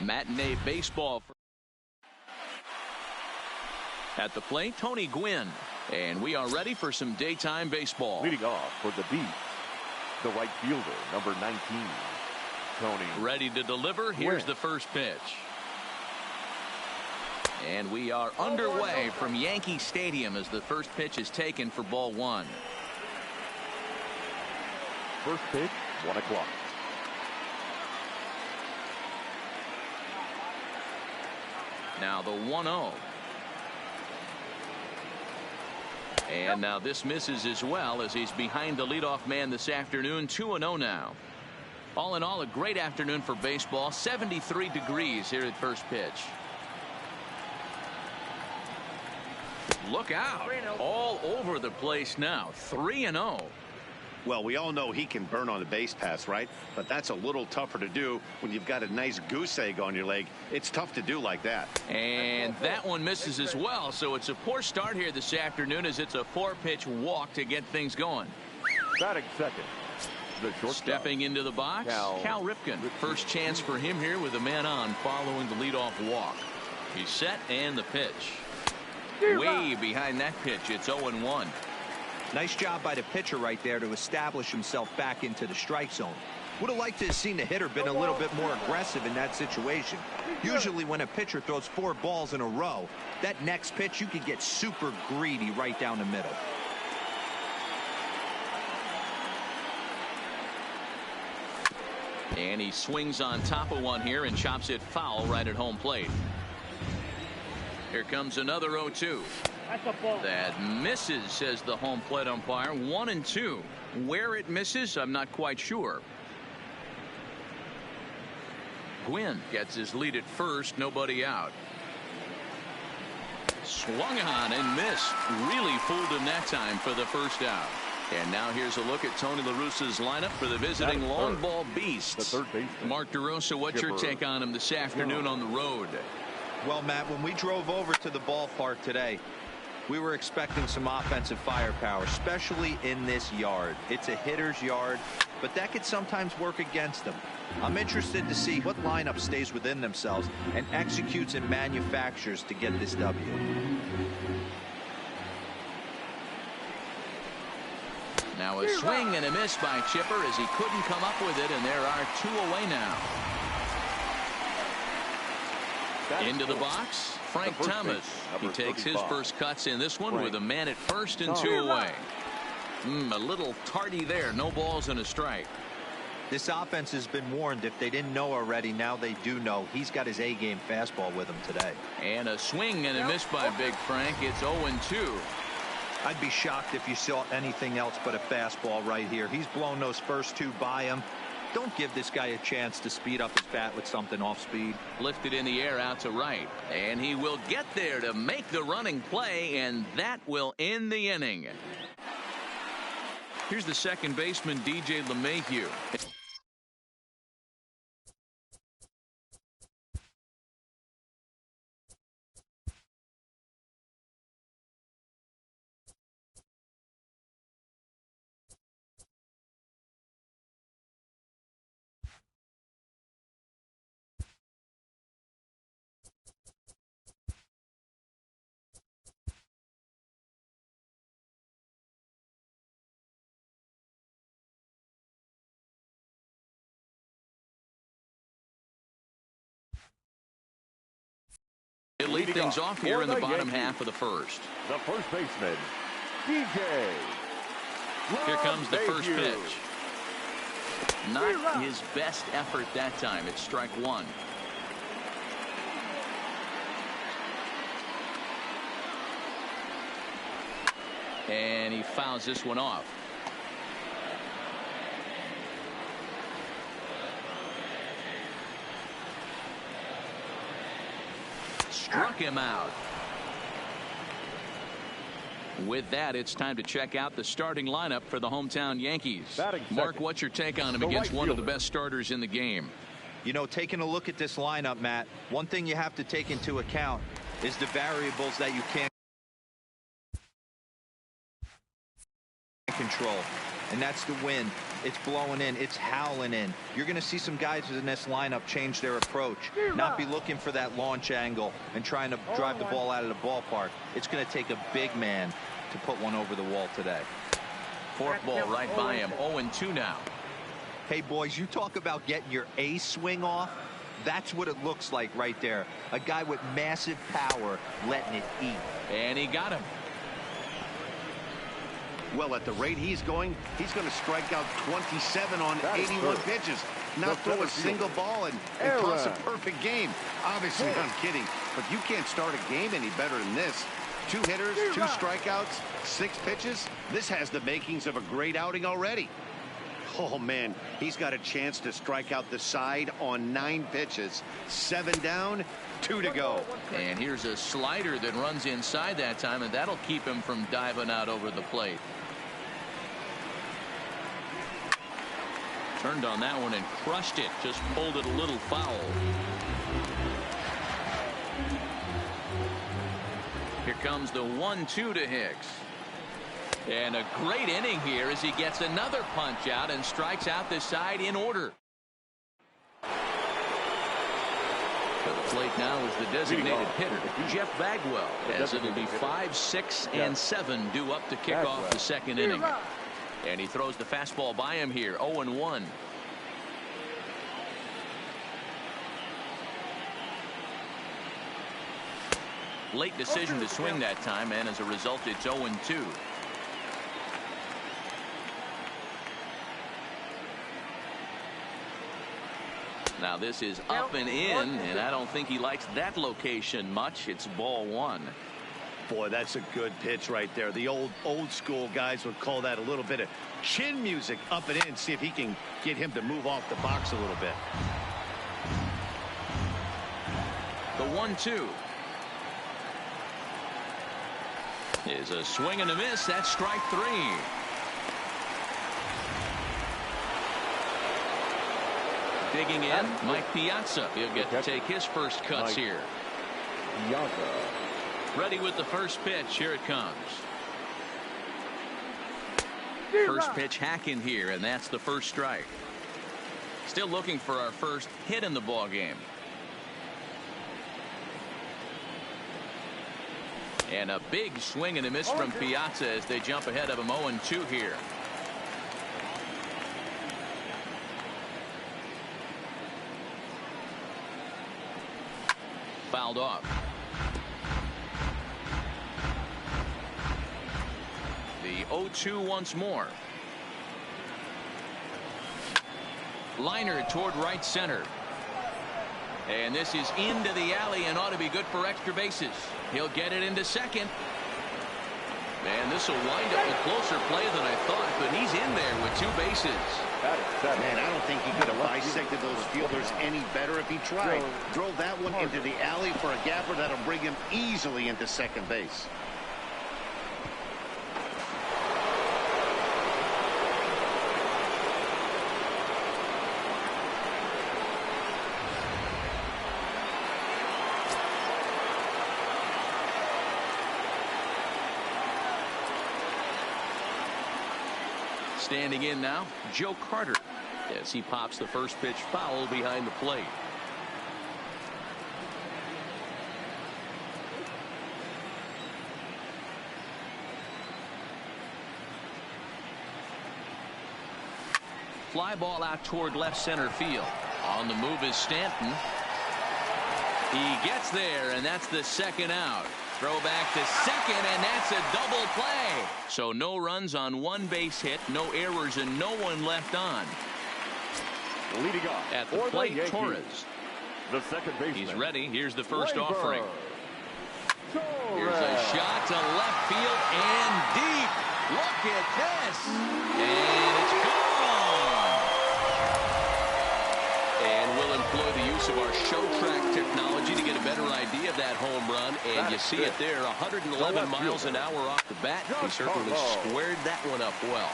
Matinee baseball. At the plate, Tony Gwynn. And we are ready for some daytime baseball. Leading off for the Bees, the right fielder, number 19, Tony. Ready to deliver. Here's the first pitch. And we are underway from Yankee Stadium as the first pitch is taken for ball one. First pitch, 1 o'clock. Now the 1-0. And now this misses as well as he's behind the leadoff man this afternoon. 2-0 now. All in all, a great afternoon for baseball. 73 degrees here at first pitch. Look out. All over the place now. 3-0. Well, we all know he can burn on a base pass, right? But that's a little tougher to do when you've got a nice goose egg on your leg. It's tough to do like that. And that one misses as well. So it's a poor start here this afternoon as it's a 4-pitch walk to get things going. Batting second, the shortstop. Stepping into the box, Cal Ripken. First chance for him here with a man on following the leadoff walk. He's set and the pitch. Way behind that pitch. It's 0-1. Nice job by the pitcher right there to establish himself back into the strike zone. Would have liked to have seen the hitter been a little bit more aggressive in that situation. Usually when a pitcher throws 4 balls in a row, that next pitch you could get super greedy right down the middle. And he swings on top of one here and chops it foul right at home plate. Here comes another 0-2. That misses, says the home plate umpire. 1-2. Where it misses, I'm not quite sure. Gwynn gets his lead at first. Nobody out. Swung on and missed. Really fooled him that time for the first out. And now here's a look at Tony La Russa's lineup for the visiting long ball beasts. Mark DeRosa, what's your take on him this afternoon on the road? Well, Matt, when we drove over to the ballpark today, we were expecting some offensive firepower, especially in this yard. It's a hitter's yard, but that could sometimes work against them. I'm interested to see what lineup stays within themselves and executes and manufactures to get this W. Now a swing and a miss by Chipper as he couldn't come up with it, and there are 2 away now. Into the box, Frank Thomas. He takes his first cuts in this one with a man at first and 2 away. A little tardy there. No balls and a strike. This offense has been warned. If they didn't know already, now they do know. He's got his A-game fastball with him today. And a swing and a miss by Big Frank. It's 0-2. I'd be shocked if you saw anything else but a fastball right here. He's blown those first 2 by him. Don't give this guy a chance to speed up his bat with something off speed. Lifted in the air out to right. And he will get there to make the running play, and that will end the inning. Here's the second baseman, DJ LeMahieu. It lead things off here in the bottom half of the first. The first baseman, DJ. Here comes the first pitch. Not his best effort that time. It's strike 1. And he fouls this one off. Struck him out. With that, it's time to check out the starting lineup for the hometown Yankees. Mark, what's your take on him against one of the best starters in the game? You know, taking a look at this lineup, Matt, one thing you have to take into account is the variables that you can't control. and that's the wind. It's blowing in. It's howling in. You're going to see some guys in this lineup change their approach, not be looking for that launch angle and trying to drive the ball out of the ballpark. It's going to take a big man to put one over the wall today. Forkball right by him. 0-2 now. Hey, boys, you talk about getting your A swing off. That's what it looks like right there. A guy with massive power letting it eat. And he got him. Well, at the rate he's going to strike out 27 on 81 pitches. Not throw a single ball and toss a perfect game. Obviously, I'm kidding, but you can't start a game any better than this. 2 hitters, 2 strikeouts, 6 pitches. This has the makings of a great outing already. Oh, man, he's got a chance to strike out the side on 9 pitches. 7 down, 2 to go. And here's a slider that runs inside that time, and that'll keep him from diving out over the plate. Turned on that one and crushed it. Just pulled it a little foul. Here comes the 1-2 to Hicks. And a great inning here as he gets another punch out and strikes out the side in order. To the plate now is the designated hitter, Jeff Bagwell, as it'll be 5, 6, and 7 due up to kick off the second inning. And he throws the fastball by him here. 0-1. Late decision to swing that time, and as a result, it's 0-2. Now this is up and in, and I don't think he likes that location much. It's ball 1. Boy, that's a good pitch right there. The old school guys would call that a little bit of chin music up and in. See if he can get him to move off the box a little bit. The 1-2 is a swing and a miss. That's strike 3. Digging in, Mike Piazza. He'll get to take his first cuts here. Ready with the first pitch. Here it comes. First pitch hacking here, and that's the first strike. Still looking for our first hit in the ball game. And a big swing and a miss from Piazza as they jump ahead of him. 0-2 here. Fouled off. The 0-2 once more. Liner toward right center. And this is into the alley and ought to be good for extra bases. He'll get it into second. Man, this will wind up a closer play than I thought, but he's in there with 2 bases. Man, I don't think he could have bisected those fielders any better if he tried. Drove that one into the alley for a gapper that'll bring him easily into second base. Standing in now, Joe Carter, as he pops the first pitch foul behind the plate. Fly ball out toward left center field. On the move is Stanton. He gets there, and that's the second out. Throw back to second, and that's a double play. So no runs on 1 base hit, no errors, and no one left on. Leading off at the plate, Torres. The second baseman. He's ready. Here's the first offering. Here's a shot to left field and deep. Look at this. And it's gone. And we'll employ the use of our show track technology to get a better idea of that home run. And you see it there, 111 miles an hour off the bat. He certainly squared that one up well.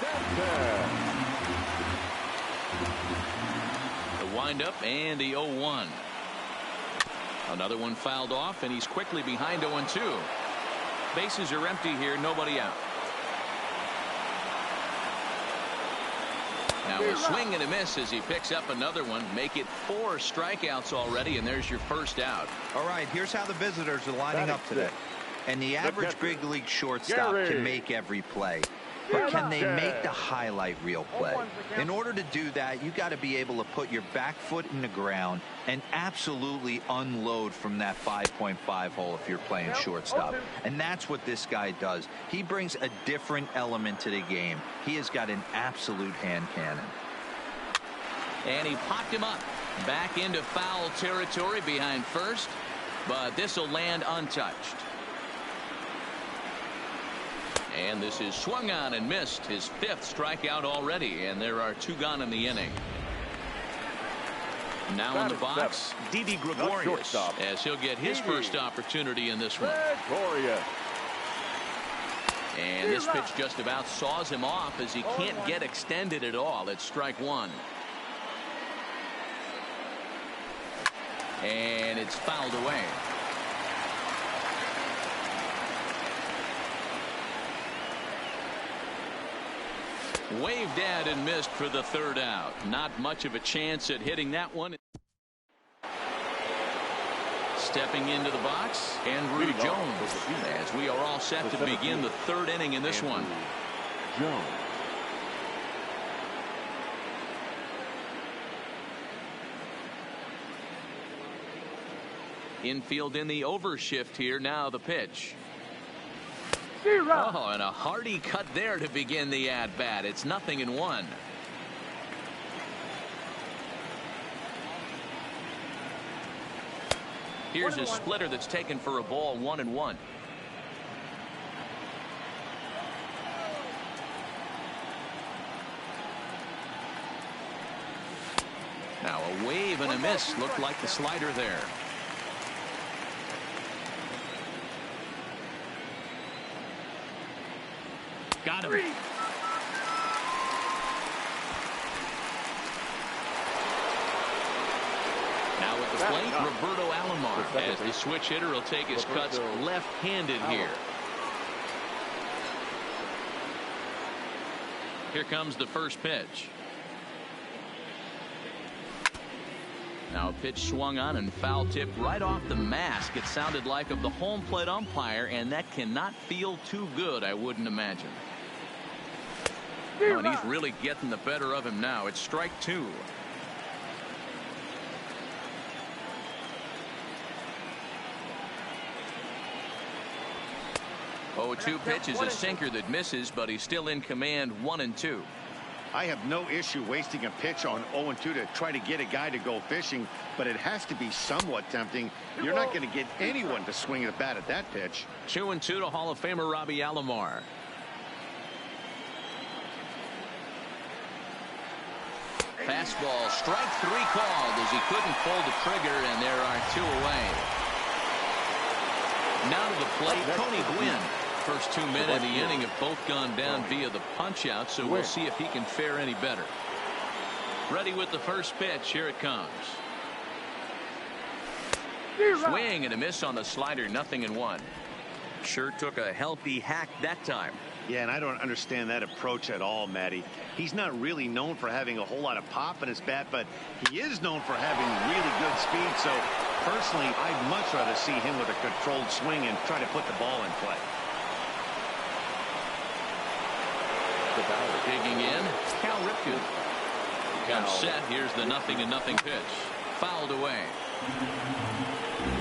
The windup and the 0-1. Another one fouled off, and he's quickly behind 0-2. Bases are empty here, nobody out. Now a swing and a miss as he picks up another one. Make it 4 strikeouts already, and there's your first out. All right, here's how the visitors are lining up today. And the average big league shortstop can make every play. But can they make the highlight reel play? In order to do that, you got to be able to put your back foot in the ground and absolutely unload from that 5.5 hole if you're playing shortstop. And that's what this guy does. He brings a different element to the game. He has got an absolute hand cannon. And he popped him up. Back into foul territory behind first. But this will land untouched. And this is swung on and missed, his 5th strikeout already, and there are 2 gone in the inning. Now in the box, Didi Gregorius, as he'll get his first opportunity in this one. And this pitch just about saws him off as he can't get extended at all. It's strike 1. And it's fouled away. Waved at and missed for the 3rd out. Not much of a chance at hitting that one. Stepping into the box, Andrew Jones, as we are all set to begin the 3rd inning in this one. Infield in the overshift here. Now the pitch. Oh, and a hearty cut there to begin the at-bat. It's 0-1. Here's a splitter that's taken for a ball. 1-1. Now a wave and a miss. Looked like the slider there. Got him. Now at the plate, Roberto Alomar, as the switch hitter will take his cuts left-handed here. Here comes the first pitch. Now a pitch swung on and foul tipped right off the mask. It sounded like of the home plate umpire, and that cannot feel too good, I wouldn't imagine. Oh, and he's really getting the better of him now. It's strike 2. Oh, 2 pitch is a sinker that misses, but he's still in command. 1-2. I have no issue wasting a pitch on 0-2 to try to get a guy to go fishing, but it has to be somewhat tempting. You're not going to get anyone to swing the bat at that pitch. 2-2 to Hall of Famer Robbie Alomar. Fastball, strike 3 called as he couldn't pull the trigger, and there are 2 away. Now to the plate, Tony Gwynn. First 2 men in the inning have both gone down via the punch-out, so we'll see if he can fare any better. Ready with the first pitch. Here it comes. Swing and a miss on the slider. 0-1. Sure took a healthy hack that time. Yeah, and I don't understand that approach at all, Matty. He's not really known for having a whole lot of pop in his bat, but he is known for having really good speed. So, personally, I'd much rather see him with a controlled swing and try to put the ball in play. Digging in, CamRip. Comes set. Here's the 0-0 pitch. Fouled away.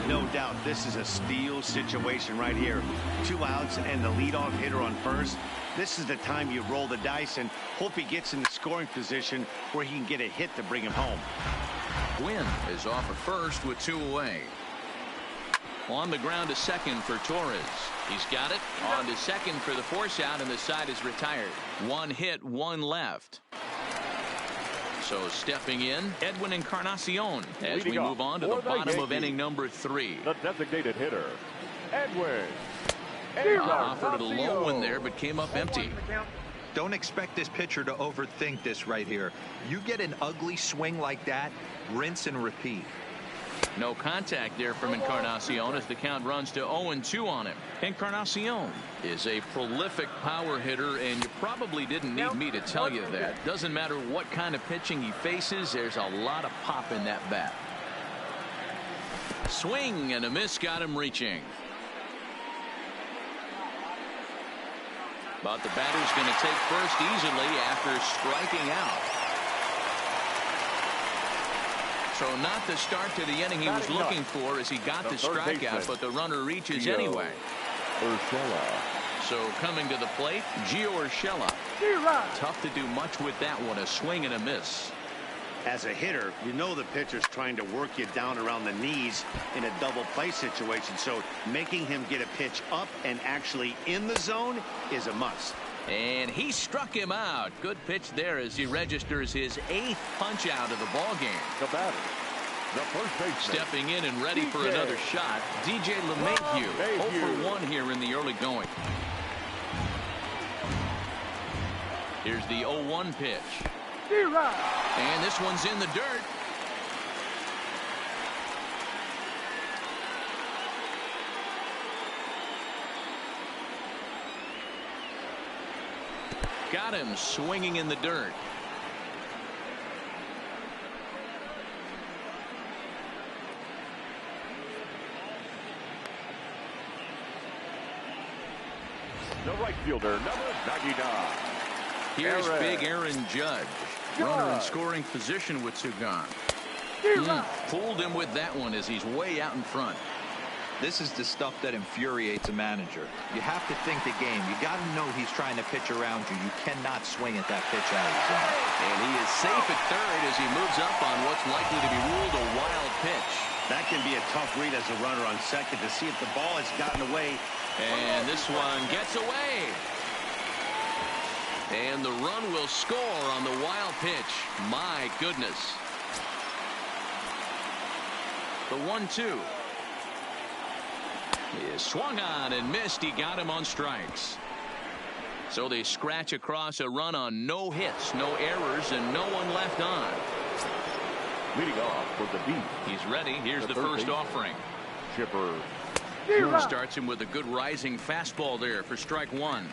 No doubt this is a steal situation right here. 2 outs and the leadoff hitter on first. This is the time you roll the dice and hope he gets in the scoring position where he can get a hit to bring him home. Gwynn is off at first with 2 away. On the ground to second for Torres. He's got it. On to second for the force out, and the side is retired. 1 hit, 1 left. So stepping in, Edwin Encarnacion as we move on to the bottom of inning number 3. The designated hitter, Edwin. Offered a low one there, but came up empty. Don't expect this pitcher to overthink this right here. You get an ugly swing like that, rinse and repeat. No contact there from Encarnacion as the count runs to 0-2 on him. Encarnacion is a prolific power hitter, and you probably didn't need me to tell you that. Doesn't matter what kind of pitching he faces, there's a lot of pop in that bat. Swing and a miss got him reaching. But the batter's going to take first easily after striking out. So not the start to the inning he was looking for as he got the strikeout, but the runner reaches anyway. So coming to the plate, Gio Urshela. Tough to do much with that one, a swing and a miss. As a hitter, you know the pitcher's trying to work you down around the knees in a double play situation, so making him get a pitch up and actually in the zone is a must. And he struck him out. Good pitch there as he registers his 8th punch out of the ball game. The batter, the first baseman. Stepping in and ready for another shot, DJ LeMahieu. 0 for 1 here in the early going. Here's the 0-1 pitch. And this one's in the dirt. Got him swinging in the dirt. The right fielder, number 99. Here's big Aaron Judge. Runner in scoring position with two gone. Pulled him with that one as he's way out in front. This is the stuff that infuriates a manager. You have to think the game. You got to know he's trying to pitch around you. You cannot swing at that pitch out of the zone. And he is safe at third as he moves up on what's likely to be ruled a wild pitch. That can be a tough read as a runner on second to see if the ball has gotten away. And this one gets away. And the run will score on the wild pitch. My goodness. The 1-2. Is swung on and missed. He got him on strikes. So they scratch across a run on no hits, no errors, and no one left on. Leading off for the beat. He's ready. Here's the first offering. Chipper. Starts him with a good rising fastball there for strike one.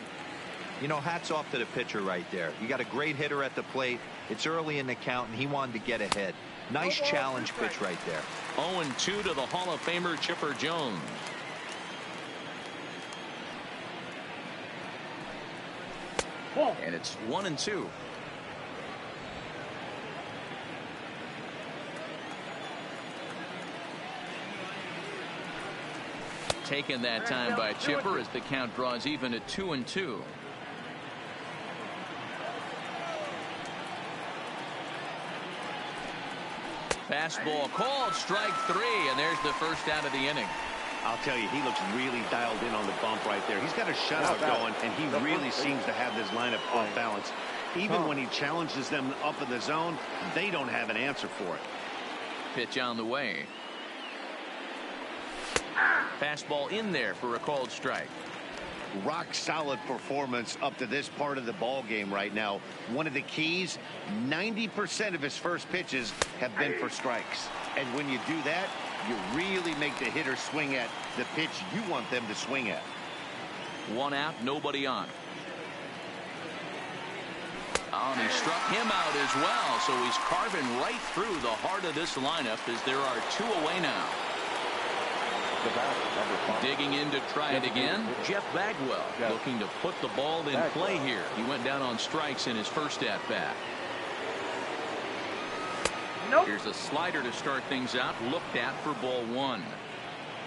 You know, hats off to the pitcher right there. You got a great hitter at the plate. It's early in the count, and he wanted to get ahead. Nice challenge pitch right there. 0-2 to the Hall of Famer Chipper Jones. And it's 1-2. Taken that time by Chipper as the count draws even at 2-2. Fastball called, strike three, and there's the first out of the inning. I'll tell you, he looks really dialed in on the bump right there. He's got a shutout going, and he really seems to have this lineup off balance. Even when he challenges them up in the zone, they don't have an answer for it. Pitch on the way. Fastball in there for a called strike. Rock solid performance up to this part of the ball game right now. One of the keys, 90% of his first pitches have been for strikes. And when you do that, you really make the hitter swing at the pitch you want them to swing at. One out, nobody on. Oh, and he struck him out as well, so he's carving right through the heart of this lineup as there are two away now. Digging in to try it again, Jeff Bagwell looking to put the ball in play here. He went down on strikes in his first at-bat. Here's a slider to start things out, looked at for ball one.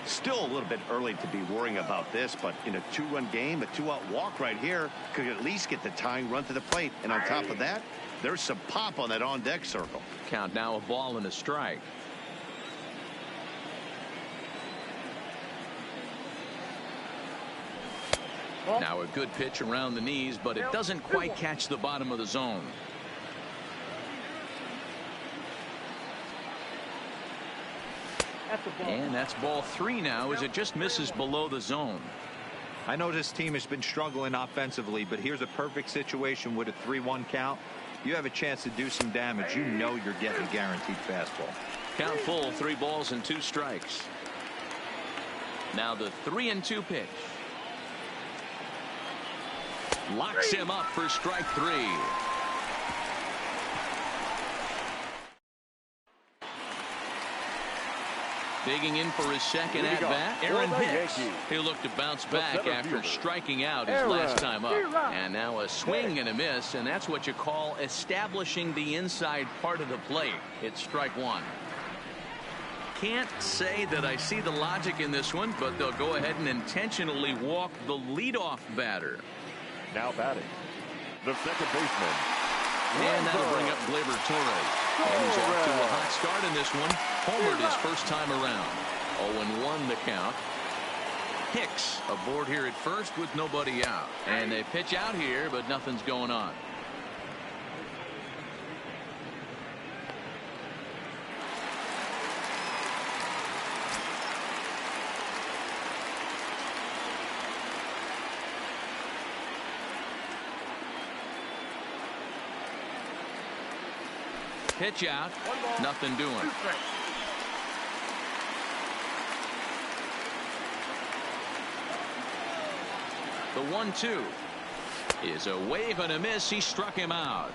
Still a little bit early to be worrying about this, but in a 2-run game, a 2-out walk right here could at least get the tying run to the plate. And on top of that, there's some pop on that on-deck circle. Count now, a ball and a strike. Now a good pitch around the knees, but it doesn't quite catch the bottom of the zone. And that's ball three now as it just misses below the zone. I know this team has been struggling offensively, but here's a perfect situation with a 3-1 count. You have a chance to do some damage. You know you're getting a guaranteed fastball. Count full, 3 balls and 2 strikes. Now the 3-2 pitch. Locks him up for strike 3. Digging in for his second at bat, Aaron Hicks. He'll look to bounce back after striking out his last time up. And now a swing and a miss, and that's what you call establishing the inside part of the plate. It's strike 1. Can't say that I see the logic in this one, but they'll go ahead and intentionally walk the leadoff batter. Now batting, the second baseman. And that'll bring up Gleyber Torres. And he's off to a hot start in this one. Homered his first time around. 0-1 the count. Hicks aboard here at first with nobody out. And they pitch out here, but nothing's going on. Pitch out, nothing doing. The 1-2 is a wave and a miss. He struck him out.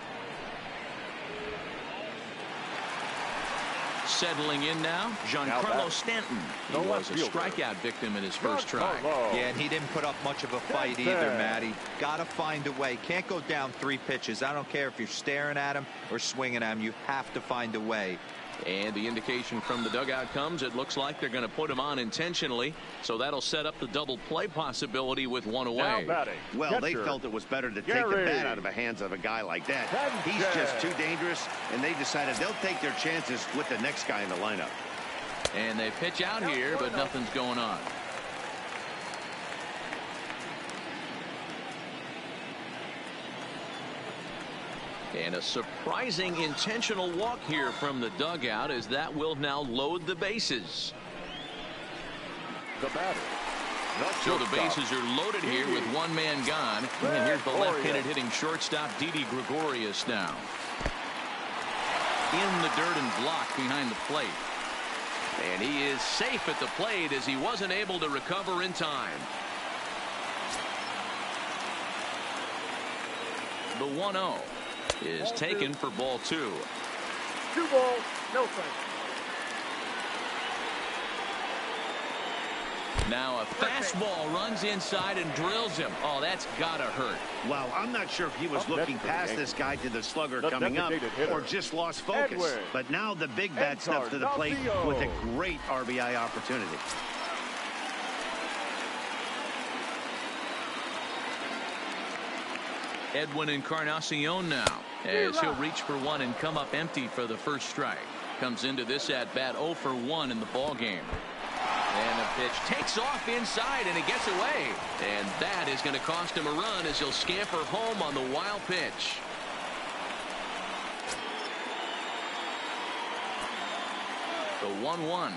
Settling in now, Giancarlo Stanton. He was a strikeout victim in his first try. Yeah, and he didn't put up much of a fight either, Matty. Got to find a way. Can't go down 3 pitches. I don't care if you're staring at him or swinging at him. You have to find a way. And the indication from the dugout comes. It looks like they're going to put him on intentionally. So that'll set up the double play possibility with 1 away. Well, they felt it was better to take the bat out of the hands of a guy like that. He's just too dangerous, and they decided they'll take their chances with the next guy in the lineup. And they pitch out here, but nothing's going on. And a surprising intentional walk here from the dugout, as that will now load the bases. The batter. So the bases are loaded here with 1 man gone. And here's the left-handed hitting shortstop, Didi Gregorius now. In the dirt and blocked behind the plate. And he is safe at the plate as he wasn't able to recover in time. The 1-0 is taken for ball 2. 2 balls, no strikes. Now a fastball runs inside and drills him. Oh, that's gotta hurt. Well, I'm not sure if he was looking past this guy to the slugger coming up or just lost focus. But now the big bat steps to the plate with a great RBI opportunity. Edwin Encarnacion now, as he'll reach for 1 and come up empty for the first strike. Comes into this at bat 0 for 1 in the ball game. And the pitch takes off inside, and it gets away. And that is going to cost him a run as he'll scamper home on the wild pitch. The 1-1.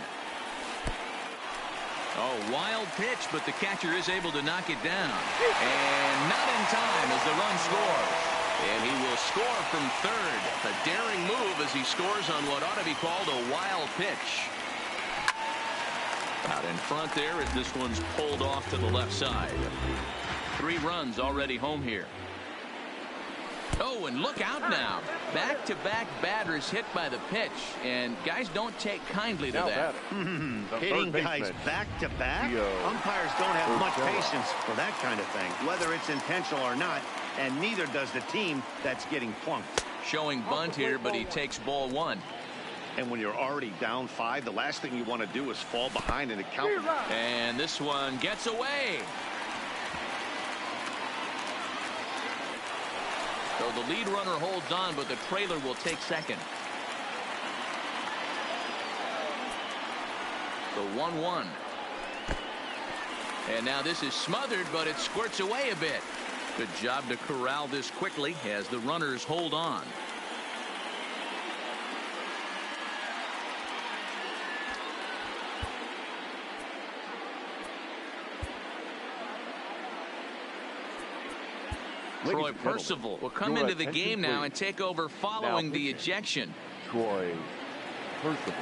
Oh, wild pitch, but the catcher is able to knock it down. And not in time as the run scores. And he will score from third. A daring move as he scores on what ought to be called a wild pitch. Out in front there as this one's pulled off to the left side. 3 runs already home here. Oh, and look out now. Back-to-back batters hit by the pitch. And guys don't take kindly to that. Hitting guys back-to-back? Umpires don't have much patience for that kind of thing, whether it's intentional or not, and neither does the team that's getting plunked. Showing bunt here, but he takes ball 1. And when you're already down 5, the last thing you want to do is fall behind in the count. And this one gets away. So the lead runner holds on, but the trailer will take second. The 1-1. And now this is smothered, but it squirts away a bit. Good job to corral this quickly as the runners hold on. Troy Percival will come into the game now and take over following the ejection. Troy Irreversible.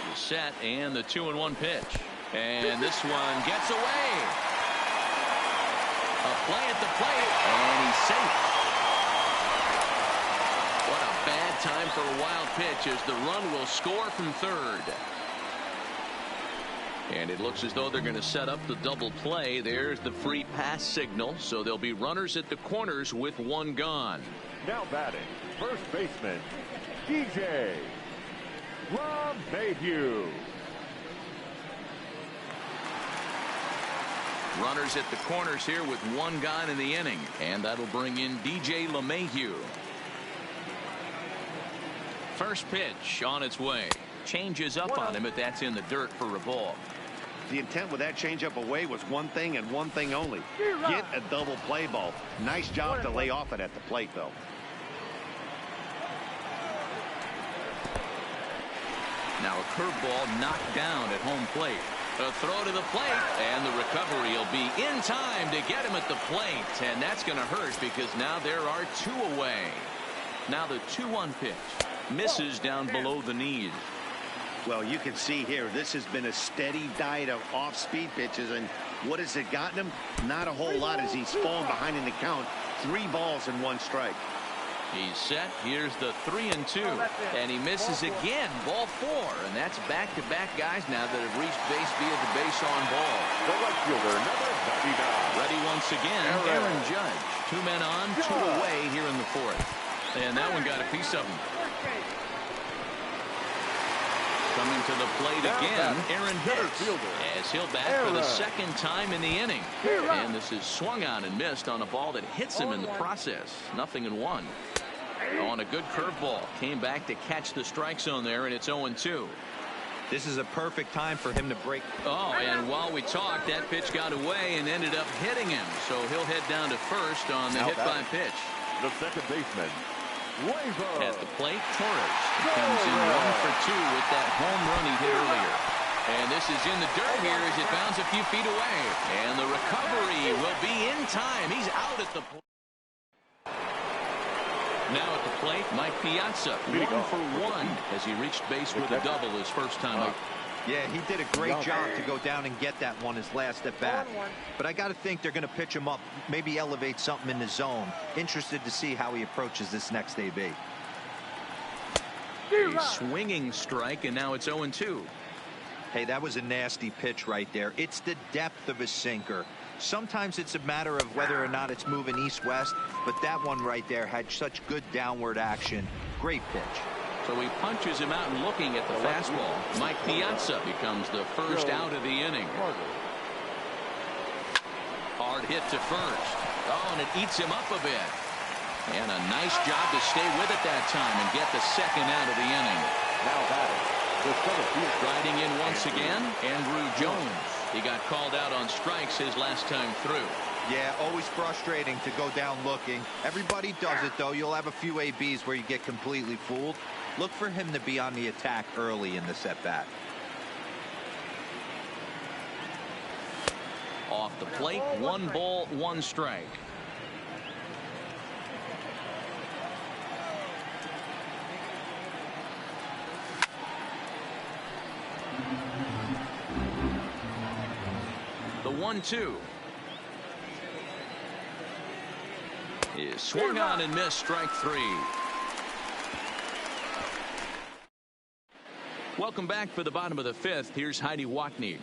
The set and the 2-1 pitch. And this one gets away. A play at the plate, and he's safe. What a bad time for a wild pitch as the run will score from third. And it looks as though they're going to set up the double play. There's the free pass signal, so there'll be runners at the corners with one gone. Now batting, first baseman, DJ LeMahieu. Runners at the corners here with one gone in the inning, and that'll bring in DJ LeMahieu. First pitch on its way. Changes up on him, but that's in the dirt for a ball. The intent with that changeup away was one thing and one thing only. Get a double play ball. Nice job to lay off it at the plate, though. Now a curveball knocked down at home plate. A throw to the plate, and the recovery will be in time to get him at the plate. And that's going to hurt because now there are two away. Now the 2-1 pitch. Misses down below the knees. Well, you can see here, this has been a steady diet of off-speed pitches, and what has it gotten him? Not a whole lot as he's fallen behind in the count. 3 balls and 1 strike. He's set. Here's the 3-2, and he misses again. Ball 4, and that's back-to-back guys now that have reached base via the base on ball. The right fielder, number 99. Ready once again, Aaron Judge. 2 men on, 2 away here in the 4th. And that one got a piece of him. Coming to the plate again, Aaron Hicks, as he'll bat for the 2nd time in the inning. And this is swung on and missed on a ball that hits him in the process. 0-1. On a good curveball. Came back to catch the strike zone there, and it's 0-2. This is a perfect time for him to break. Oh, and while we talked, that pitch got away and ended up hitting him. So he'll head down to first on the hit-by pitch. The second baseman, at the plate, Torres. He comes in 1 for 2 with that home run he hit earlier. And this is in the dirt here as it bounds a few feet away. And the recovery will be in time. He's out at the plate. Now at the plate, Mike Piazza, 1 for 1 as he reached base with a double his first time up. Yeah, he did a great job to go down and get that one his last at bat. But I got to think they're going to pitch him up, maybe elevate something in the zone. Interested to see how he approaches this next AB. A swinging strike, and now it's 0-2. Hey, that was a nasty pitch right there. It's the depth of his sinker. Sometimes it's a matter of whether or not it's moving east-west, but that one right there had such good downward action. Great pitch. So he punches him out and looking at the fastball. Mike Piazza becomes the first out of the inning. Hard hit to first. Oh, and it eats him up a bit. And a nice job to stay with it that time and get the second out of the inning. Now batting, the center field. Riding in once again, Andrew Jones. He got called out on strikes his last time through. Yeah, always frustrating to go down looking. Everybody does it, though. You'll have a few ABs where you get completely fooled. Look for him to be on the attack early in the at-bat. Off the plate, 1 ball, 1 strike. The 1-2 is swung on and missed. Strike 3. Welcome back for the bottom of the 5th. Here's Heidi Watney.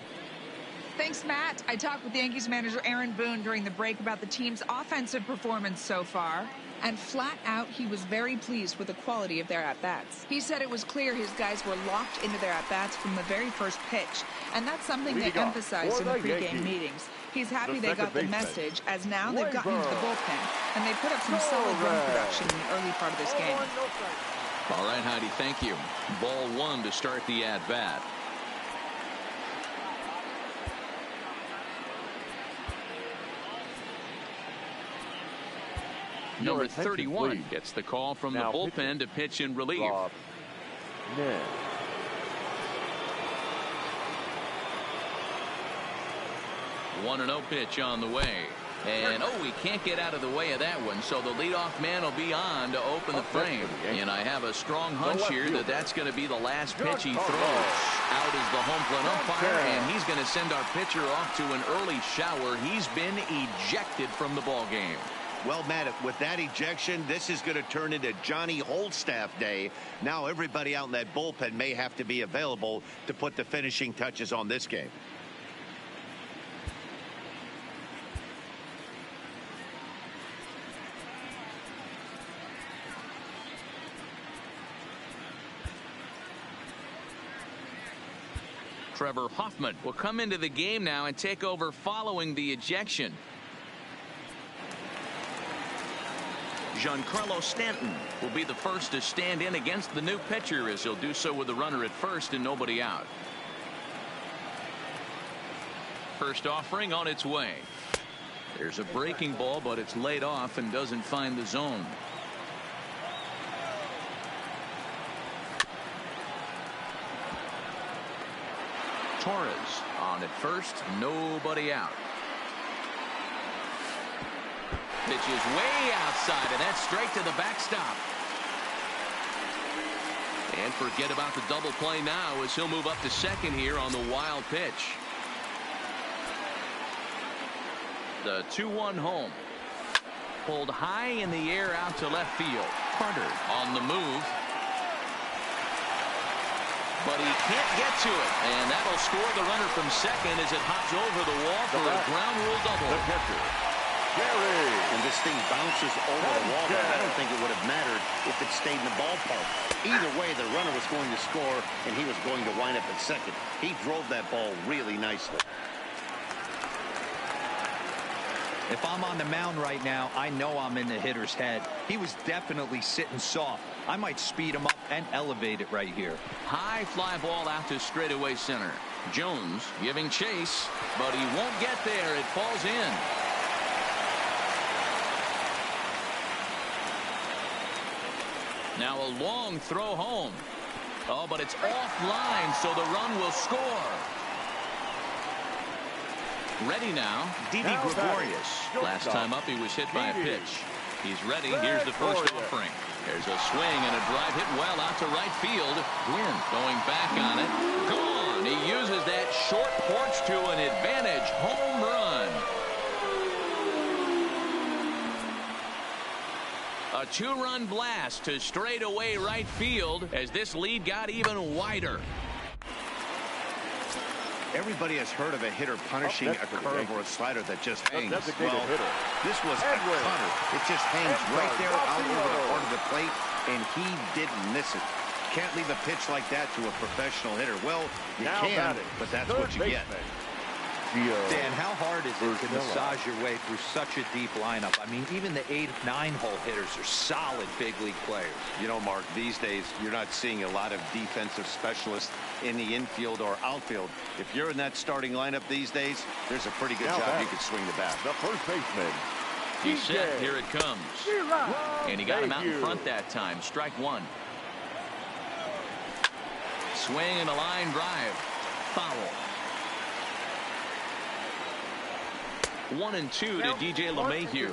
Thanks, Matt. I talked with Yankees manager Aaron Boone during the break about the team's offensive performance so far. And flat out, he was very pleased with the quality of their at-bats. He said it was clear his guys were locked into their at-bats from the very first pitch. And that's something they emphasized in the pregame meetings. He's happy they got the message, as now they've gotten into the bullpen. And they put up some solid run production in the early part of this game. All right, Heidi, thank you. Ball 1 to start the at-bat. Number 31 gets the call from the bullpen to pitch in relief. 1-0 pitch on the way. And, oh, he can't get out of the way of that one. So the leadoff man will be on to open the frame. And I have a strong hunch here that that's going to be the last pitch he throws. Out is the home plate umpire, and he's going to send our pitcher off to an early shower. He's been ejected from the ball game. Well, Matt, with that ejection, this is going to turn into Johnny Holdstaff Day. Now everybody out in that bullpen may have to be available to put the finishing touches on this game. Trevor Hoffman will come into the game now and take over following the ejection. Giancarlo Stanton will be the first to stand in against the new pitcher, as he'll do so with the runner at first and nobody out. First offering on its way. There's a breaking ball, but it's laid off and doesn't find the zone. Torres on at first, nobody out. Pitch is way outside, and that's straight to the backstop. And forget about the double play now, as he'll move up to second here on the wild pitch. The 2-1 home. Pulled high in the air out to left field. Carter on the move. But he can't get to it, and that'll score the runner from second as it hops over the wall for a ground rule double. The catcher, Gary. And this thing bounces over the wall, but I don't think it would have mattered if it stayed in the ballpark. Either way, the runner was going to score, and he was going to wind up at second. He drove that ball really nicely. If I'm on the mound right now, I know I'm in the hitter's head. He was definitely sitting soft. I might speed him up and elevate it right here. High fly ball out to straightaway center. Jones giving chase, but he won't get there. It falls in. Now a long throw home. Oh, but it's offline, so the run will score. Ready now, Didi Gregorius. Last time up, he was hit by a pitch. He's ready. Here's the first offering. There's a swing and a drive hit well out to right field. Gwynn going back on it. Gone. He uses that short porch to an advantage home run. A 2-run blast to straightaway right field as this lead got even wider. Everybody has heard of a hitter punishing a curve or a slider that just hangs. Well, this was a cutter. It just hangs right there out over the heart of the plate, and he didn't miss it. Can't leave a pitch like that to a professional hitter. Well, you can, but that's what you get. Dan, how hard is it to massage your way through such a deep lineup? I mean, even the 8, 9-hole hitters are solid big league players. You know, Mark, these days you're not seeing a lot of defensive specialists in the infield or outfield. If you're in that starting lineup these days, there's a pretty good job you could swing the bat. The first baseman. He's set. Here it comes. And he got him out in front that time. Strike one. Swing and a line drive. Foul. 1-2 to DJ LeMahieu.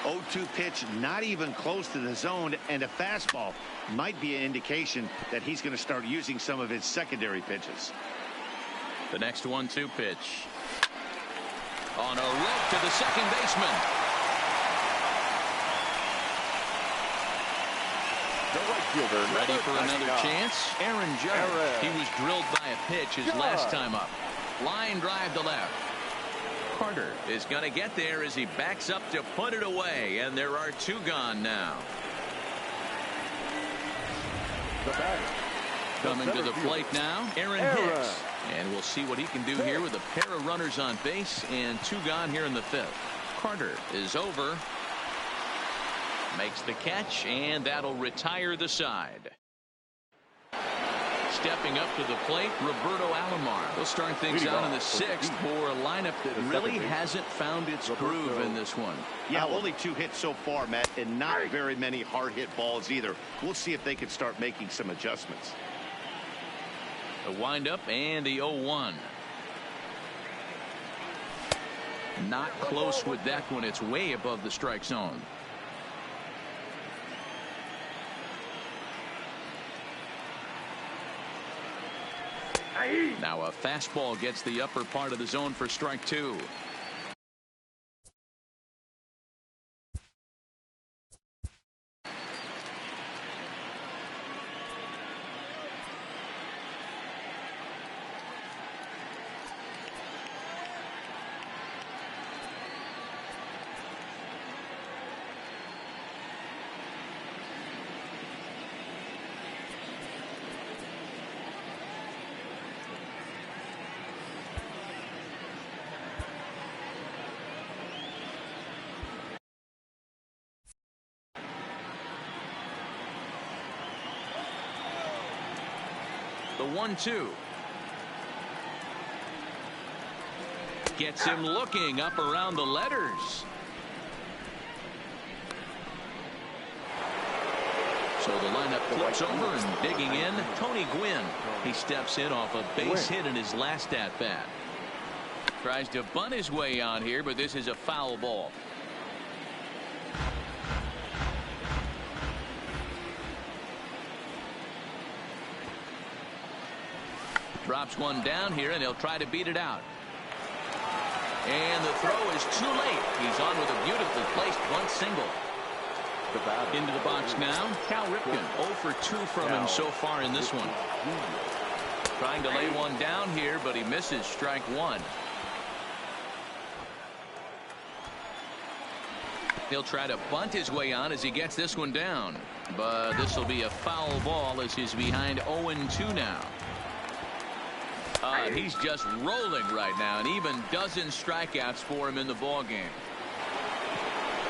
0-2 pitch, not even close to the zone, and a fastball might be an indication that he's going to start using some of his secondary pitches. The next 1-2 pitch. On a rope to the second baseman. The right fielder, ready for another chance. Aaron Judge. He was drilled by a pitch his last time up. Line drive to left. Carter is going to get there as he backs up to put it away, and there are 2 gone now. The batter. Coming to the plate now, Aaron Hicks. And we'll see what he can do here with a pair of runners on base and 2 gone here in the 5th. Carter is over. Makes the catch, and that'll retire the side. Stepping up to the plate, Roberto Alomar. We'll start things out in the 6th for a lineup that really hasn't found its groove in this one. Yeah, only 2 hits so far, Matt, and not very many hard hit balls either. We'll see if they can start making some adjustments. The windup and the 0-1. Not close with that one. It's way above the strike zone. Now a fastball gets the upper part of the zone for strike 2. The 1-2. Gets him looking up around the letters. So the lineup flips over and digging in, Tony Gwynn. He steps in off a base hit in his last at bat. Tries to bunt his way on here, but this is a foul ball. Drops one down here, and he'll try to beat it out. And the throw is too late. He's on with a beautifully placed bunt single. Into the box now, CamRip 0 for 2 from him so far in this one. Trying to lay one down here, but he misses strike 1. He'll try to bunt his way on as he gets this one down. But this will be a foul ball as he's behind 0-2 now. He's just rolling right now, and even dozen strikeouts for him in the ball game.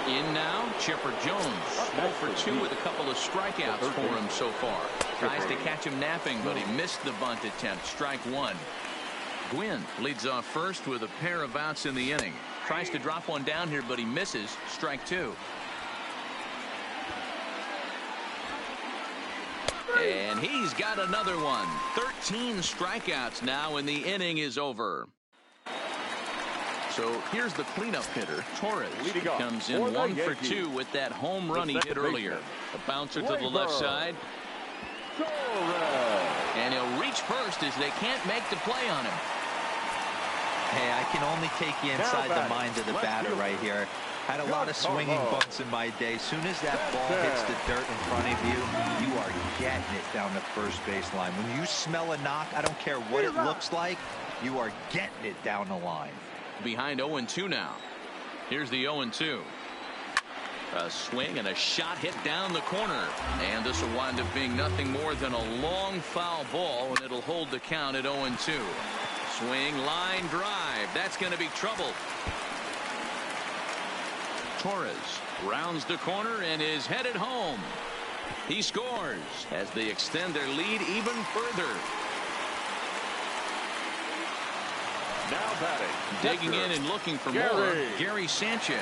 In now, Chipper Jones, 0 for 2 with a couple of strikeouts for him so far. Tries to catch him napping, but he missed the bunt attempt. Strike 1. Gwynn leads off first with a pair of outs in the inning. Tries to drop one down here, but he misses. Strike 2. And he's got another one. 13 strikeouts now, and the inning is over. So here's the cleanup hitter, Torres. Comes in 1 for 2 with that home run he hit earlier. A bouncer to the left side. And he'll reach first as they can't make the play on him. Hey, I can only take you inside the mind of the batter right here. Had a lot of swinging bunts in my day. Soon as that ball hits the dirt in front of you, you are getting it down the first baseline. When you smell a knock, I don't care what it looks like, you are getting it down the line. Behind 0-2 now. Here's the 0-2. A swing and a shot hit down the corner. And this will wind up being nothing more than a long foul ball, and it'll hold the count at 0-2. Swing, line drive. That's going to be trouble. Torres rounds the corner and is headed home. He scores as they extend their lead even further. Now batting. Digging in and looking for more. Gary Sanchez.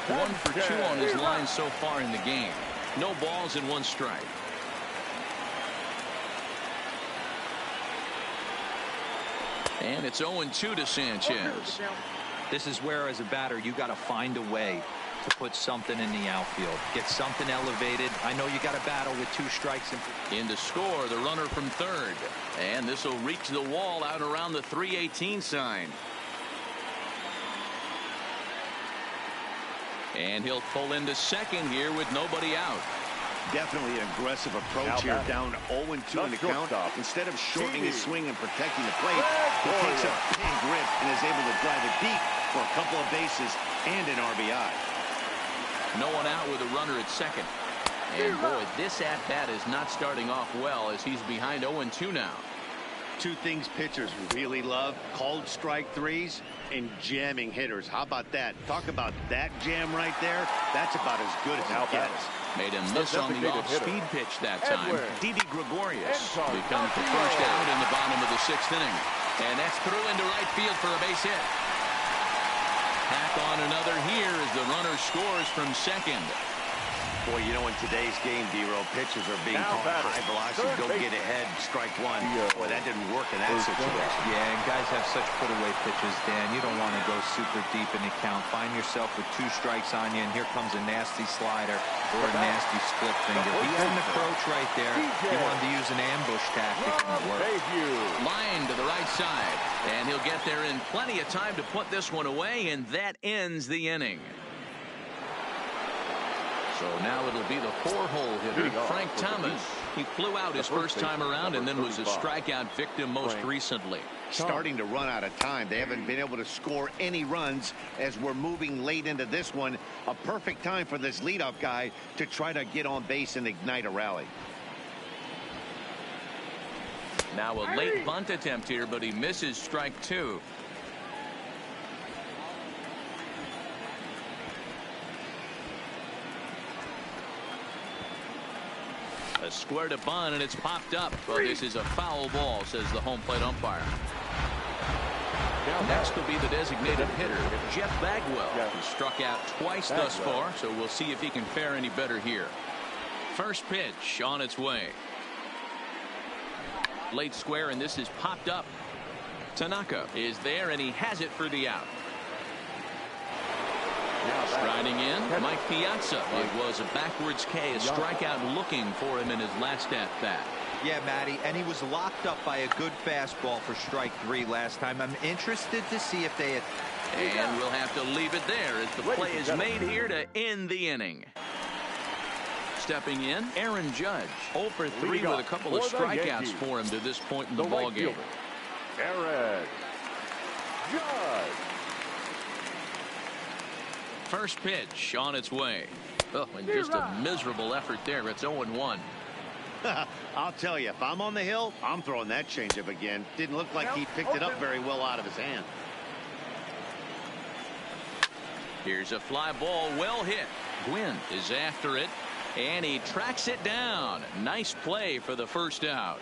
1 for 2 on his line so far in the game. No balls and 1 strike. And it's 0-2 to Sanchez. This is where, as a batter, you got to find a way to put something in the outfield. Get something elevated. I know you got to battle with 2 strikes. In to score, the runner from third. And this will reach the wall out around the 318 sign. And he'll pull into second here with nobody out. Definitely an aggressive approach here, down 0-2 in the count. Instead of shortening his swing and protecting the plate, he takes a big rip and is able to drive it deep for a couple of bases and an RBI. No one out with a runner at second. And boy, this at-bat is not starting off well as he's behind 0-2 now. 2 things pitchers really love: called strike threes and jamming hitters. How about that? Talk about that jam right there. That's about as good as it gets. Made him miss on the off-speed pitch that time. Didi Gregorius becomes the first out in the bottom of the 6th inning. And that's through into right field for a base hit. Tack on another here as the runner scores from second. Boy, you know, in today's game, D-Row, pitches are being called high velocity, go get ahead, strike one. Boy, that didn't work in that situation. Yeah, and guys have such put-away pitches, Dan. You don't want to go super deep in the count. Find yourself with 2 strikes on you, and here comes a nasty slider or a nasty split finger. He had an approach right there. He wanted to use an ambush tactic, and it worked. Line to the right side, and he'll get there in plenty of time to put this one away, and that ends the inning. So now it'll be the 4-hole hitter, Frank Thomas. He flew out his first time around and then was a strikeout victim most recently. Starting to run out of time. They haven't been able to score any runs as we're moving late into this one. A perfect time for this leadoff guy to try to get on base and ignite a rally. Now a late bunt attempt here, but he misses strike 2. A square to bunt, and it's popped up. Well, this is a foul ball, says the home plate umpire. Next will be the designated hitter, Jeff Bagwell. He struck out twice thus far, so we'll see if he can fare any better here. First pitch on its way. Late square, and this is popped up. Tanaka is there, and he has it for the out. Striding in, Mike Piazza. It was a backwards K, a strikeout looking for him in his last at-bat. Yeah, Matty, and he was locked up by a good fastball for strike 3 last time. I'm interested to see if they had... And we'll have to leave it there as the play is made here to end the inning. Stepping in, Aaron Judge. 0 for 3 with a couple of strikeouts for him to this point in the ballgame. Aaron Judge. First pitch on its way. Oh, and just a miserable effort there. It's 0-1. I'll tell you, if I'm on the hill, I'm throwing that changeup again. Didn't look like he picked it up very well out of his hand. Here's a fly ball, well hit. Gwynn is after it, and he tracks it down. Nice play for the first out.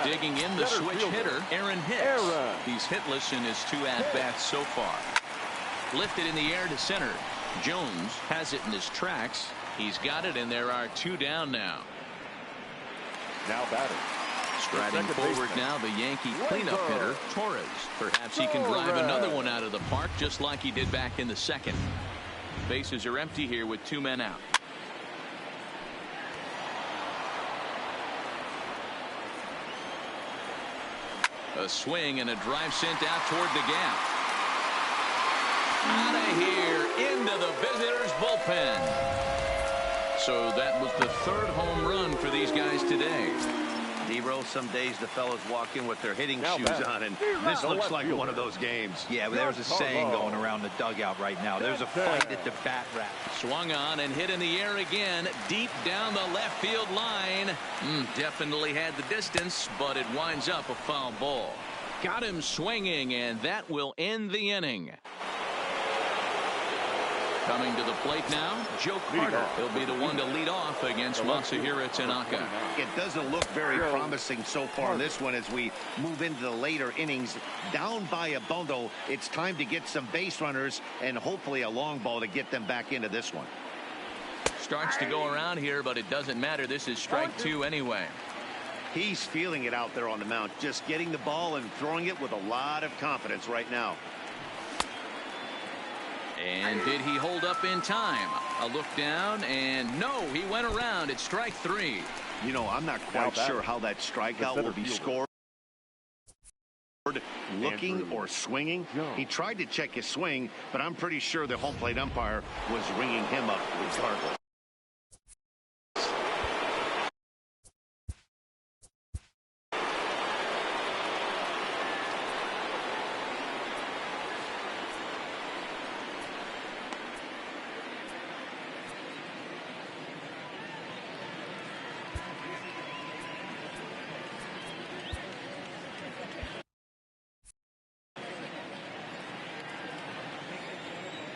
Digging in the switch hitter, Aaron Hicks. He's hitless in his 2 at-bats so far. Lifted in the air to center. Jones has it in his tracks. He's got it, and there are 2 down now. Now batting. Striding forward now, the Yankee cleanup hitter, Torres. Perhaps he can drive another one out of the park just like he did back in the second. Bases are empty here with 2 men out. A swing and a drive sent out toward the gap. Out of here into the visitors' bullpen. So that was the 3rd home run for these guys today. D-Row, some days the fellas walk in with their hitting shoes on, and this looks like one of those games. Yeah, but there's a saying going around the dugout right now. There's a fight at the bat rack. Swung on and hit in the air again, deep down the left field line. Definitely had the distance, but it winds up a foul ball. Got him swinging, and that will end the inning. Coming to the plate now, Joe Carter. He'll be the one to lead off against Masahiro Tanaka. It doesn't look very promising so far in this one as we move into the later innings. Down by a bundle, it's time to get some base runners and hopefully a long ball to get them back into this one. Starts to go around here, but it doesn't matter. This is strike 2 anyway. He's feeling it out there on the mound, just getting the ball and throwing it with a lot of confidence right now. And did he hold up in time? A look down, and no, he went around. It's strike 3. You know, I'm not quite sure how that strikeout will be scored. Looking or swinging. He tried to check his swing, but I'm pretty sure the home plate umpire was ringing him up regardless.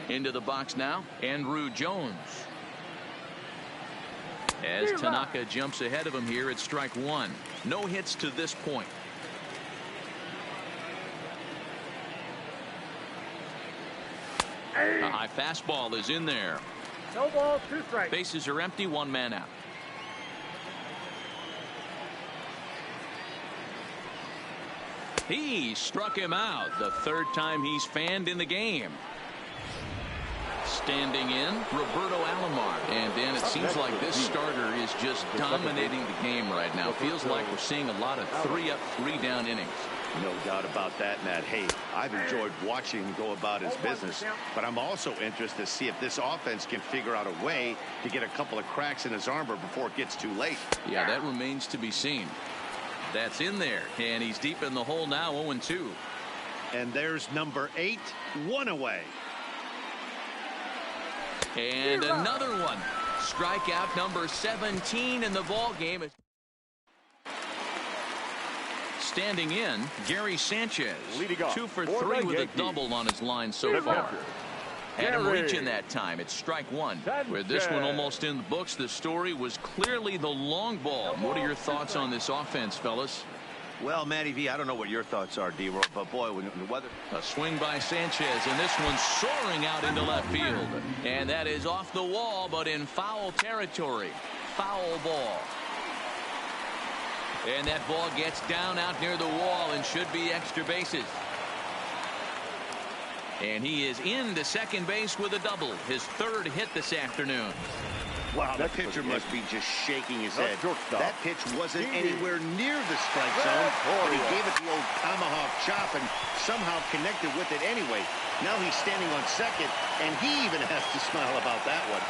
Into the box now, Andrew Jones. As Tanaka jumps ahead of him here at strike 1. No hits to this point. A high fastball is in there. No ball, 2 strikes. Bases are empty, 1 man out. He struck him out, the 3rd time he's fanned in the game. Standing in, Roberto Alomar. And Dan, it seems like this starter is just dominating the game right now. Feels like we're seeing a lot of 3-up, 3-down innings. No doubt about that, Matt. Hey, I've enjoyed watching him go about his business, but I'm also interested to see if this offense can figure out a way to get a couple of cracks in his armor before it gets too late. Yeah, that remains to be seen. That's in there, and he's deep in the hole now, 0-2. And there's number 8, 1 away. And another one. Strikeout number 17 in the ball game. Standing in, Gary Sanchez. 2 for 3 with a double on his line so far. Had him reaching that time. It's strike 1. With this one almost in the books, the story was clearly the long ball. What are your thoughts on this offense, fellas? Well, Matty V, I don't know what your thoughts are, D-Roll, but boy, when the weather... A swing by Sanchez, and this one's soaring out into left field. And that is off the wall, but in foul territory. Foul ball. And that ball gets down out near the wall and should be extra bases. And he is into second base with a double. His 3rd hit this afternoon. Wow, the pitcher must be just shaking his head. That pitch wasn't anywhere near the strike zone, but he gave it the old tomahawk chop and somehow connected with it anyway. Now he's standing on second, and he even has to smile about that one.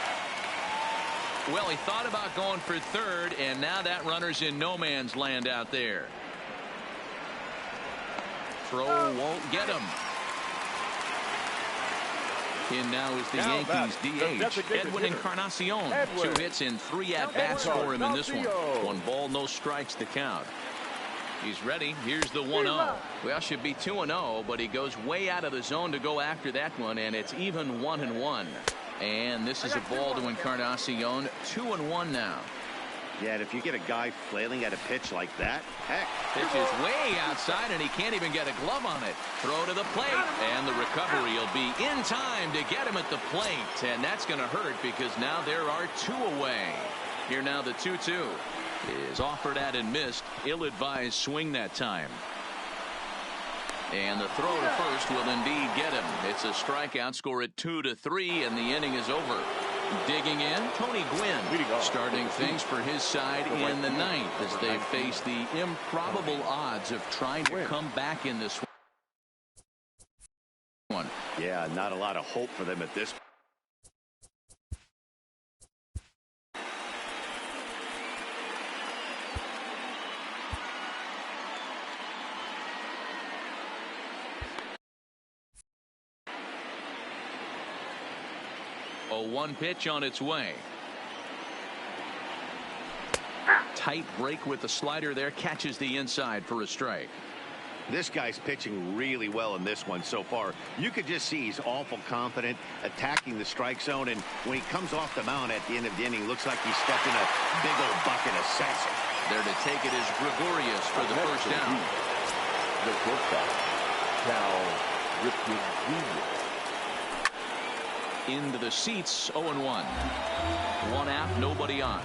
Well, he thought about going for 3rd, and now that runner's in no man's land out there. Throw won't get him. In now is the Yankees DH, Edwin Encarnacion. 2 hits and 3 at-bats for him in this one. 1 ball, no strikes to count. He's ready. Here's the 1-0. Well, should be 2-0, but he goes way out of the zone to go after that one, and it's even 1-1. And this is a ball to Encarnacion. 2-1 now. Yeah, and if you get a guy flailing at a pitch like that, heck. Pitch is way outside, and he can't even get a glove on it. Throw to the plate, and the recovery will be in time to get him at the plate. And that's going to hurt because now there are 2 away. Here now the 2-2 is offered at and missed. Ill-advised swing that time. And the throw to first will indeed get him. It's a strikeout, score at 2-3, and the inning is over. Digging in, Tony Gwynn starting things for his side in the 9th as they face the improbable odds of trying to come back in this one. Yeah, not a lot of hope for them at this point. A 1 pitch on its way. Tight break with the slider there, catches the inside for a strike. This guy's pitching really well in this one so far. You could just see he's awful confident attacking the strike zone, and when he comes off the mound at the end of the inning, looks like he's stepped in a big old bucket of sass. There to take it is Gregorius for the first down. The shortstop, CamRip Jr. Into the seats, 0-1. 1 out, nobody on.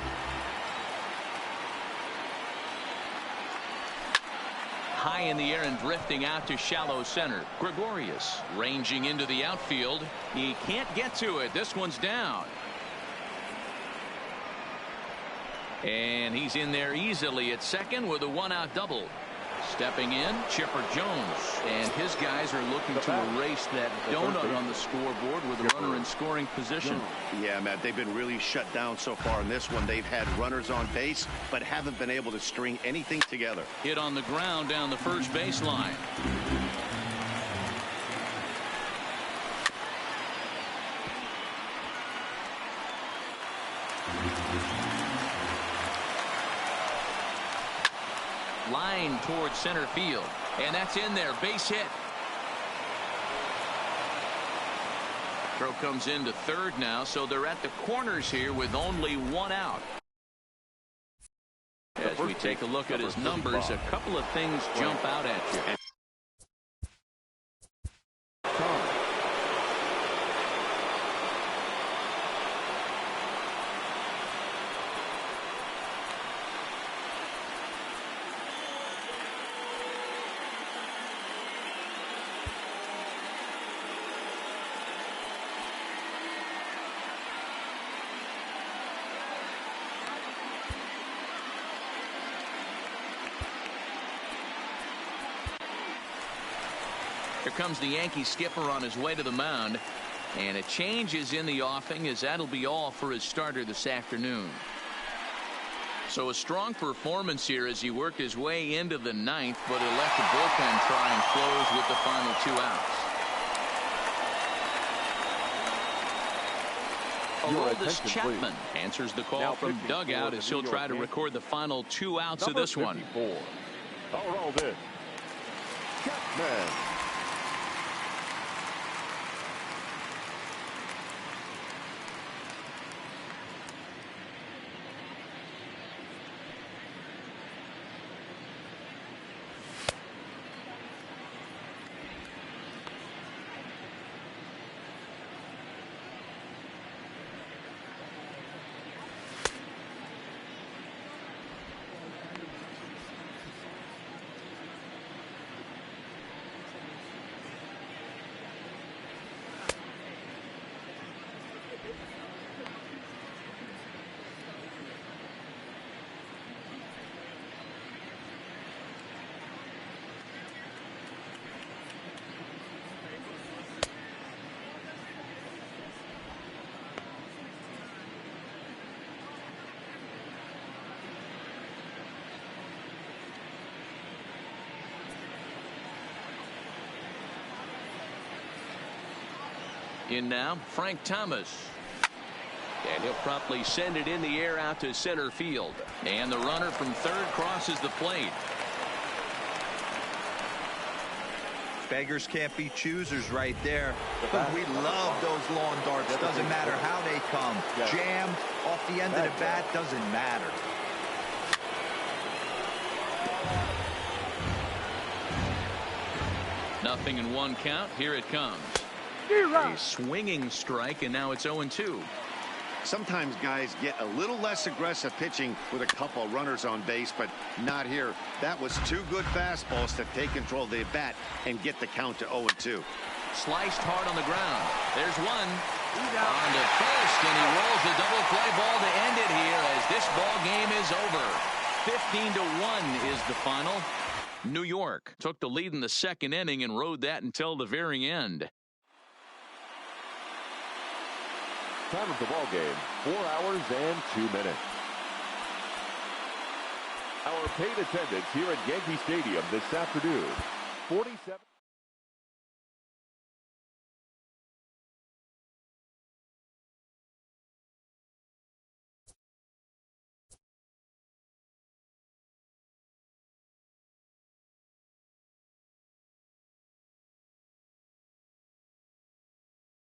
High in the air and drifting out to shallow center. Gregorius ranging into the outfield. He can't get to it. This one's down. And he's in there easily at second with a 1-out double. Stepping in, Chipper Jones, and his guys are looking to erase that donut on the scoreboard with a runner in scoring position. Yeah, Matt, they've been really shut down so far in this one. They've had runners on base, but haven't been able to string anything together. Hit on the ground down the first baseline. Line towards center field, and that's in there. Base hit. Throw comes into 3rd now, so they're at the corners here with only 1 out. As we take a look at his numbers, a couple of things jump out at you. Here comes the Yankee skipper on his way to the mound. And a change is in the offing, as that'll be all for his starter this afternoon. So a strong performance here as he worked his way into the ninth, but he let the bullpen try and close with the final 2 outs. Aroldis Chapman answers the call from dugout as he'll try to record the final 2 outs of this one. Aroldis Chapman. In now, Frank Thomas. And he'll promptly send it in the air out to center field. And the runner from third crosses the plate. Beggars can't be choosers right there. But we love those lawn darts. Doesn't matter how they come. Jam off the end of the bat, doesn't matter. Nothing in 1 count. Here it comes. A swinging strike, and now it's 0-2. Sometimes guys get a little less aggressive pitching with a couple of runners on base, but not here. That was 2 good fastballs to take control of the bat and get the count to 0-2. Sliced hard on the ground. There's one. On to first, and he rolls the double play ball to end it here as this ball game is over. 15-1 is the final. New York took the lead in the 2nd inning and rode that until the very end. Time of the ball game, 4 hours and 2 minutes. Our paid attendance here at Yankee Stadium this afternoon, 47.